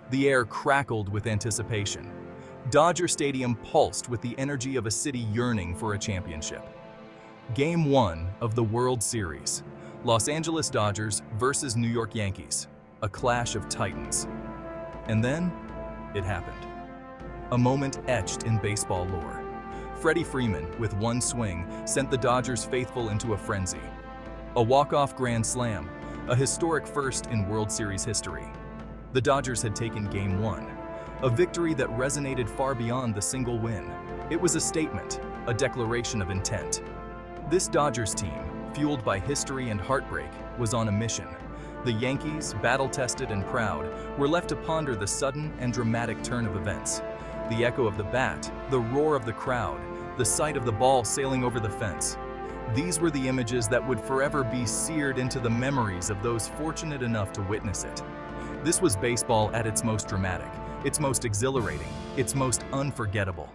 The air crackled with anticipation. Dodger Stadium pulsed with the energy of a city yearning for a championship. Game 1 of the World Series. Los Angeles Dodgers versus New York Yankees. A clash of titans. And then, it happened. A moment etched in baseball lore. Freddie Freeman, with one swing, sent the Dodgers faithful into a frenzy. A walk-off grand slam, a historic first in World Series history. The Dodgers had taken Game 1, a victory that resonated far beyond the single win. It was a statement, a declaration of intent. This Dodgers team, fueled by history and heartbreak, was on a mission. The Yankees, battle-tested and proud, were left to ponder the sudden and dramatic turn of events. The echo of the bat, the roar of the crowd, the sight of the ball sailing over the fence. These were the images that would forever be seared into the memories of those fortunate enough to witness it. This was baseball at its most dramatic, its most exhilarating, its most unforgettable.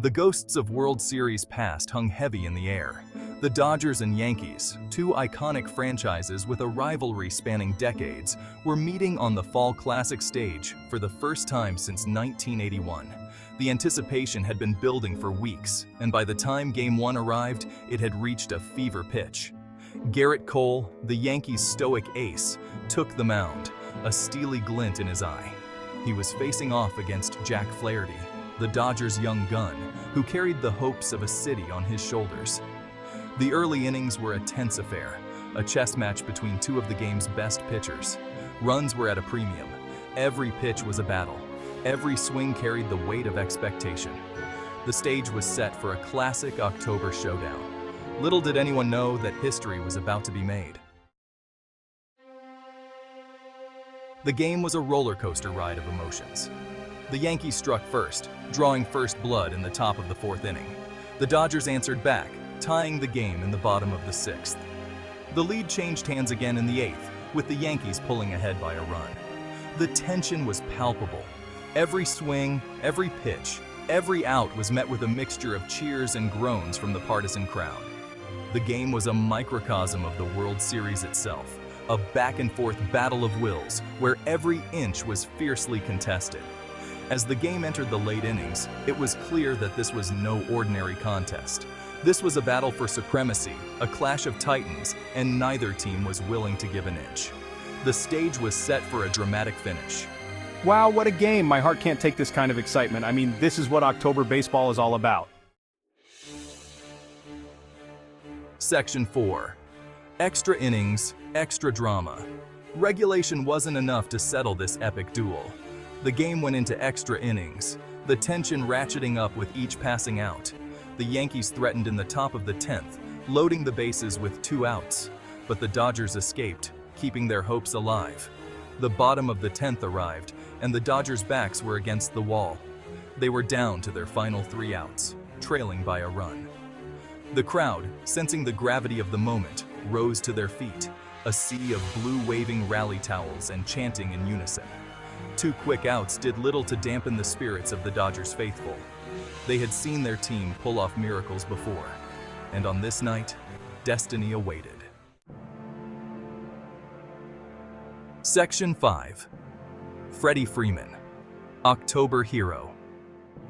The ghosts of World Series past hung heavy in the air. The Dodgers and Yankees, two iconic franchises with a rivalry spanning decades, were meeting on the Fall Classic stage for the first time since 1981. The anticipation had been building for weeks, and by the time Game 1 arrived, it had reached a fever pitch. Garrett Cole, the Yankees' stoic ace, took the mound, a steely glint in his eye. He was facing off against Jack Flaherty, the Dodgers' young gun, who carried the hopes of a city on his shoulders. The early innings were a tense affair, a chess match between two of the game's best pitchers. Runs were at a premium. Every pitch was a battle. Every swing carried the weight of expectation. The stage was set for a classic October showdown. Little did anyone know that history was about to be made. The game was a roller coaster ride of emotions. The Yankees struck first, drawing first blood in the top of the fourth inning. The Dodgers answered back, tying the game in the bottom of the sixth. The lead changed hands again in the eighth, with the Yankees pulling ahead by a run. The tension was palpable. Every swing, every pitch, every out was met with a mixture of cheers and groans from the partisan crowd. The game was a microcosm of the World Series itself, a back-and-forth battle of wills where every inch was fiercely contested. As the game entered the late innings, it was clear that this was no ordinary contest. This was a battle for supremacy, a clash of titans, and neither team was willing to give an inch. The stage was set for a dramatic finish. Wow, what a game! My heart can't take this kind of excitement. I mean, this is what October baseball is all about. Section 4. Extra innings, extra drama. Regulation wasn't enough to settle this epic duel. The game went into extra innings, the tension ratcheting up with each passing out. The Yankees threatened in the top of the 10th, loading the bases with 2 outs, but the Dodgers escaped, keeping their hopes alive. The bottom of the 10th arrived, and the Dodgers' backs were against the wall. They were down to their final 3 outs, trailing by a run. The crowd, sensing the gravity of the moment, rose to their feet, a sea of blue waving rally towels and chanting in unison. 2 quick outs did little to dampen the spirits of the Dodgers faithful. They had seen their team pull off miracles before, and on this night, destiny awaited. Section 5. Freddie Freeman, October hero.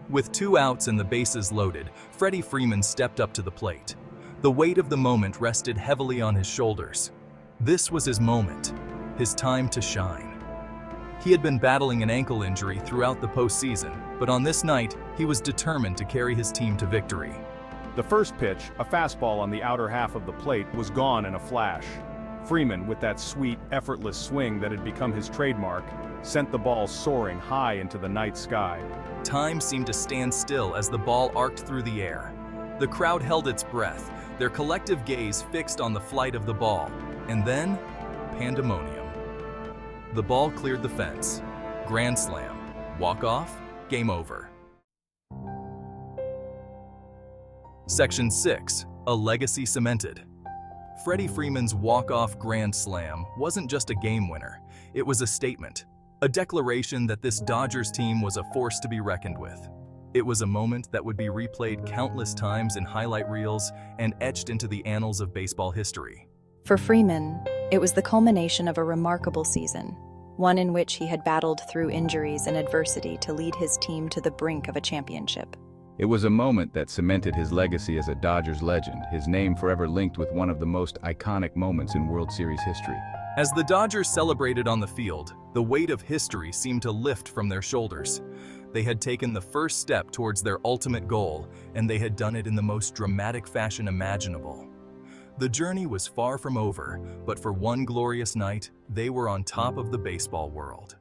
With 2 outs and the bases loaded, Freddie Freeman stepped up to the plate. The weight of the moment rested heavily on his shoulders. This was his moment, his time to shine. He had been battling an ankle injury throughout the postseason, but on this night, he was determined to carry his team to victory. The first pitch, a fastball on the outer half of the plate, was gone in a flash. Freeman, with that sweet, effortless swing that had become his trademark, sent the ball soaring high into the night sky. Time seemed to stand still as the ball arced through the air. The crowd held its breath, their collective gaze fixed on the flight of the ball, and then, pandemonium. The ball cleared the fence. Grand slam. Walk-off. Game over. Section 6. A legacy cemented. Freddie Freeman's walk-off grand slam wasn't just a game winner. It was a statement, a declaration that this Dodgers team was a force to be reckoned with. It was a moment that would be replayed countless times in highlight reels and etched into the annals of baseball history. For Freeman, It was the culmination of a remarkable season, one in which he had battled through injuries and adversity to lead his team to the brink of a championship. It was a moment that cemented his legacy as a Dodgers legend, his name forever linked with one of the most iconic moments in World Series history. As the Dodgers celebrated on the field, the weight of history seemed to lift from their shoulders. They had taken the first step towards their ultimate goal, and they had done it in the most dramatic fashion imaginable. The journey was far from over, but for one glorious night, they were on top of the baseball world.